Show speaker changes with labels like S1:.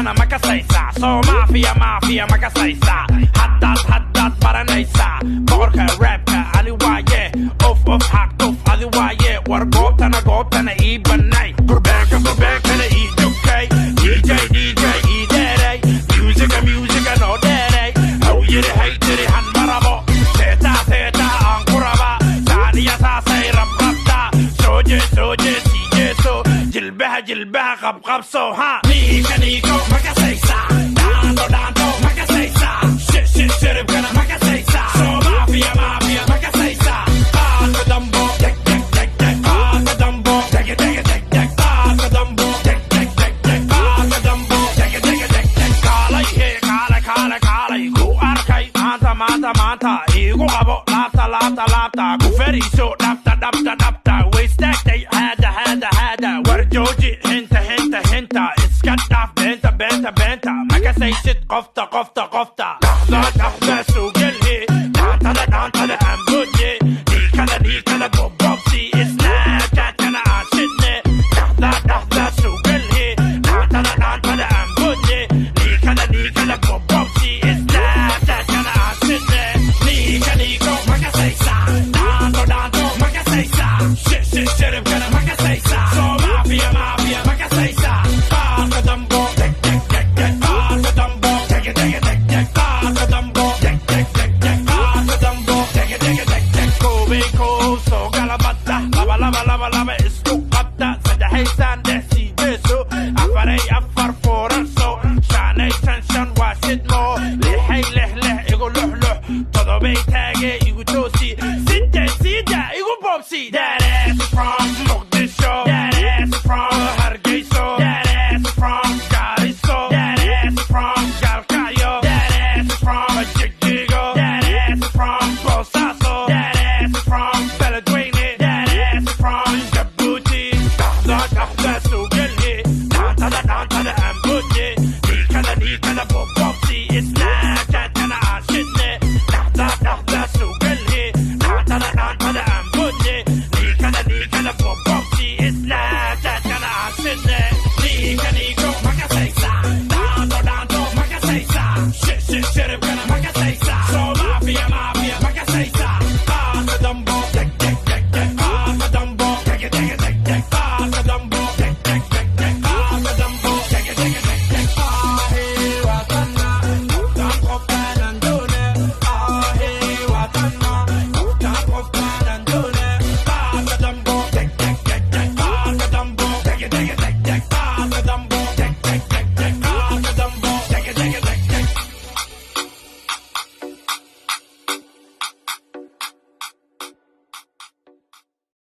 S1: kana makasaysa soo maafiya makasaysa haddaad baranaysa boqorka raabka adi waaye of xaqtuf adi waaye war goobtana ii banay gurbeekana ii jugtay DJ ii dheeray musica noo dheeray haw yiri haytiri han marabo seeta aan ku raba saaniya saasay rabta sooje siijeeso jilbaha qabqabso ha niiko makasaysa dhaanto makasaysa shiribkana makasaysa soo maafiya makasaysa qaadka dambo qaadka dambo qaadka dambo kaalay ku arkay maanta iigu qabo laabta ku fariiso dhabta waystaagtay haada war jooji hinta iska dhaaf beenta makasaysid qofta dhaqda